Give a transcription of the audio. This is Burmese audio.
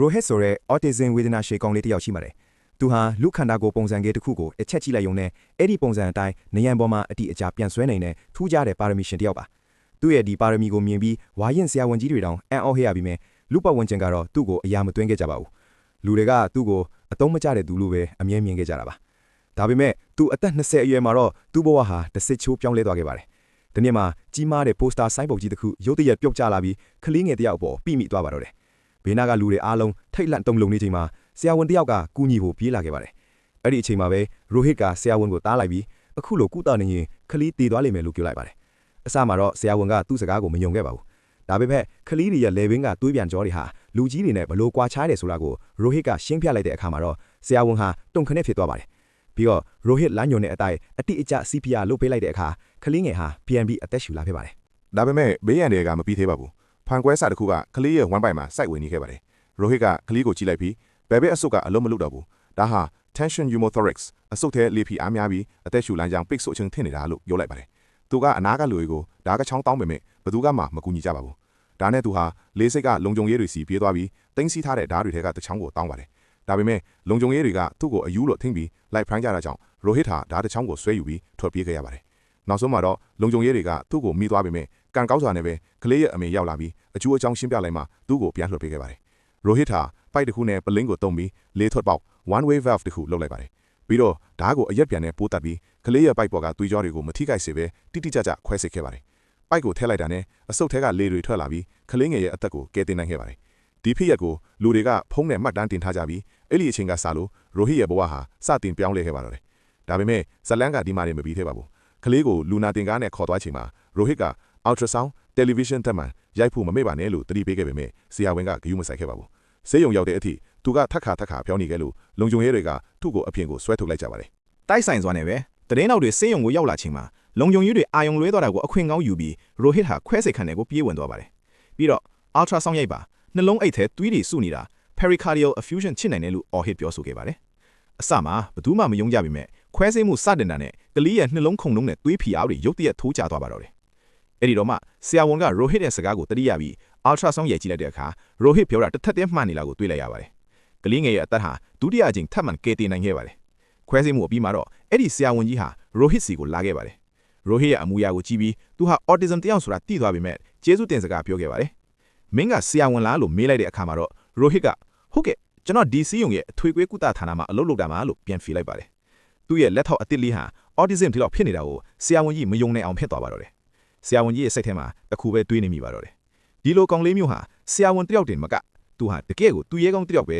ရိုဟစ်ဆိုတဲ့ autism ဝေဒနာရှည်ကောင်လေးတစ်ယောက်ရှိပါတယ်။သူဟာလူခန္ဓာကိုယ်ပုံစံကြီးတစ်ခုကိုအချက်ကြည့်လိုက်ရုံနဲ့အဲ့ဒီပုံစံအတိုင်းနေရန်ပေါ်မှာအတိအကျပြန်ဆွဲနိုင်တဲ့ထူးခြားတဲ့ပါရမီရှင်တစ်ယောက်ပါ။သူ့ရဲ့ဒီပါရမီကိုမြင်ပြီးဝါရင်ဆရာဝန်ကြီးတွေတောင်အံ့ဩဟရပြီးမြဲလူပတ်ဝန်းကျင်ကတော့သူ့ကိုအရာမသွင်းခဲ့ကြပါဘူး။လူတွေကသူ့ကိုအတုံးမကျတဲ့သူလို့ပဲအမြဲမြင်ခဲ့ကြတာပါ။ဒါပေမဲ့သူအသက်20အရွယ်မှာတော့သူ့ဘဝဟာတစ်စစ်ချိုးပြောင်းလဲသွားခဲ့ပါတယ်။ဒီနေ့မှာကြီးမားတဲ့ပိုစတာဆိုင်းပုတ်ကြီးတစ်ခုရုတ်တရက်ပြုတ်ကျလာပြီးကလေးငယ်တစ်ယောက်အပေါ်ပြီးမိသွားပါတော့တယ်။ဘေးနားကလူတွေအားလုံးထိတ်လန့်တုန်လှုပ်နေချိန်မှာဆရာဝန်တစ်ယောက်ကကူညီဖို့ပြေးလာခဲ့ပါတယ်။အဲ့ဒီအချိန်မှာပဲရိုဟစ်ကဆရာဝန်ကိုတားလိုက်ပြီးအခုလိုကုသနေရင်ခလီတည်သွားလိမ့်မယ်လို့ပြောလိုက်ပါတယ်။အစမှာတော့ဆရာဝန်ကသူ့စကားကိုမယုံခဲ့ပါဘူး။ဒါပေမဲ့ခလီတွေရဲ့လေဘင်းကတွေးပြန်ကြောတွေဟာလူကြီးတွေနဲ့ဘလို့ကွာခြားတယ်ဆိုတာကိုရိုဟစ်ကရှင်းပြလိုက်တဲ့အခါမှာတော့ဆရာဝန်ဟာတုန်ခနဲ့ဖြစ်သွားပါတယ်။ပြီးတော့ရိုဟစ်လမ်းညွန်တဲ့အတိုင်းအတိအကျ CPR လုပ်ပေးလိုက်တဲ့အခါခလီငယ်ဟာ PNB အသက်ရှူလာခဲ့ပါတယ်။ဒါပေမဲ့ဘေးရန်တွေကမပြီးသေးပါဘူး။ဖန်ကွဲစာတစ်ခုကခလီရဲ့ဝမ်းပိုင်မှာစိုက်ဝင်နေခဲ့ပါတယ်။ရိုဟစ်ကခလီကိုကြည့်လိုက်ပြီးဘယ်ဘက်အဆုတ်ကအလုံးမလုပ်တော့ဘူး။ဒါဟာ tension pneumothorax အဆုတ်ထဲလေဖိအားများပြီးအသက်ရှူလမ်းကြောင်းပိတ်ဆို့ခြင်းထင်နေတာလို့ပြောလိုက်ပါတယ်။သူကအနားကလူတွေကိုဓာတ်ကချောင်းတောင်းပေမဲ့ဘသူကမှမကူညီကြပါဘူး။ဒါနဲ့သူဟာလေးစိတ်ကလုံခြုံရေးတွေစီပြေးသွားပြီးတင်းစီထားတဲ့ဓာတ်တွေထဲကတချောင်းကိုတောင်းပါတယ်။ဒါပေမဲ့လုံခြုံရေးတွေကသူ့ကိုအယူလို့ထင်ပြီးလိုက်ဖမ်းကြတာကြောင့်ရိုဟစ်ဟာဓာတ်တချောင်းကိုဆွဲယူပြီးထွက်ပြေးခဲ့ရပါတယ်။နောက်ဆုံးမှာတော့လုံခြုံရေးတွေကသူ့ကိုမိသွားပေမဲ့ကံကောင်းစွာနဲ့ပဲကလေးရဲ့အမေရောက်လာပြီးအကျိုးအကြောင်းရှင်းပြလိုက်မှသူ့ကိုပြန်လွှတ်ပေးခဲ့ပါတယ်။ရိုဟစ်ဟာပိုက်တစ်ခုနဲ့ပလင်းကိုတုံးပြီးလေးထွက်ပေါက် one way valve တစ်ခုလုပ်လိုက်ပါတယ်။ပြီးတော့ဓာတ်ကိုအရက်ပြန်နဲ့ပိုးတက်ပြီးကလေးရဲ့ပိုက်ပေါ်ကသွေးကြောတွေကိုမထိခိုက်စေဘဲတိတိကျကျခွဲစိတ်ခဲ့ပါတယ်။ပိုက်ကိုထည့်လိုက်တာနဲ့အဆုတ်ထဲကလေတွေထွက်လာပြီးကလေးငယ်ရဲ့အသက်ကိုကယ်တင်နိုင်ခဲ့ပါတယ်။ဒီဖြစ်ရပ်ကိုလူတွေကဖုံးနဲ့မှတ်တမ်းတင်ထားကြပြီးအဲ့ဒီအချိန်ကစလို့ရိုဟစ်ရဲ့ဘဝဟာစတင်ပြောင်းလဲခဲ့ပါတော့တယ်။ဒါပေမဲ့ဇလန်ကဒီမှာနေမပြီးသေးပါဘူး။ကလေးကိုလူနာတင်ကားနဲ့ခေါ်သွားချိန်မှာရိုဟစ်က ultrasound television တက်မှန်ရိုက်ဖို့မမေ့ပါနဲ့လို့တတိပေးခဲ့ပေမဲ့ဆရာဝန်ကဂရုမစိုက်ခဲ့ပါဘူး။ဆေးရုံရောက်တဲ့အထိသူကထက်ခါပြောင်းနေခဲ့လို့လုံခြုံရေးတွေကသူ့ကိုအပြင်ကိုဆွဲထုတ်လိုက်ကြပါတယ်။တိုက်ဆိုင်စွာနဲ့ပဲတရင်နောက်တွေဆေးရုံကိုရောက်လာချိန်မှာလုံခြုံရေးတွေအာယုံလွဲသွားတာကိုအခွင့်ကောင်းယူပြီးရိုဟစ်ဟာခွဲစိတ်ခန့်တဲ့ကိုပြေးဝင်သွားပါတယ်။ပြီးတော့ ultrasound ရိုက်ပါနှလုံးအိတ်ထဲသွေးတွေစုနေတာ pericardial effusion ချစ်နိုင်တယ်လို့အော်ဟစ်ပြောဆိုခဲ့ပါတယ်။အစမှာဘယ်သူမှမယုံကြပေမဲ့ခွဲစိတ်မှုစတင်တာနဲ့ကလေးရဲ့နှလုံးခုန်နှုံးနဲ့သွေးဖိအားတွေရုတ်တရက်ထိုးကျသွားပါတော့တယ်။အဲ့ဒီတော့မှဆရာဝန်ကရိုဟစ်ရဲ့စကားကိုတတိယပြီး ultrasound ရိုက်ကြည့်လိုက်တဲ့အခါရိုဟစ်ပြောတာတစ်ထက်တည်းမှန်နေလာကိုတွေ့လိုက်ရပါတယ်။ကလေးငယ်ရဲ့အသက်ဟာဒုတိယအကြိမ်ထပ်မံကယ်တင်နိုင်ခဲ့ပါတယ်။ခွဲစိတ်မှုအပြီးမှာတော့အဲ့ဒီဆရာဝန်ကြီးဟာရိုဟစ်စီကိုလာခဲ့ပါတယ်။ရိုဟစ်ရဲ့အမူအရာကိုကြည့်ပြီးသူဟာ autism တယောက်ဆိုတာသိသွားပေမဲ့ကျေးဇူးတင်စကားပြောခဲ့ပါတယ်။မင်းကဆရာဝန်လားလို့မေးလိုက်တဲ့အခါမှာတော့ရိုဟစ်ကဟုတ်ကဲ့ကျွန်တော်ဒီစီယုံရဲ့အထွေထွေကုသဌာနမှာအလုပ်လုပ်တာမှာလို့ပြန်ဖြေလိုက်ပါတယ်။သူ့ရဲ့လက်ထောက်အသစ်လေးဟာ autism ဒီလောက်ဖြစ်နေတာကိုဆရာဝန်ကြီးမယုံနိုင်အောင်ဖြစ်သွားပါတော့တယ်။ဆရာဝန်ကြီးရဲ့စိတ်ထဲမှာတစ်ခုပဲတွေးနေမိပါတော့တယ်။ဒီလိုကောင်လေးမျိုးဟာဆရာဝန်တယောက်တင်မကသူဟာတကယ်ကိုသူရဲကောင်းတယောက်ပဲ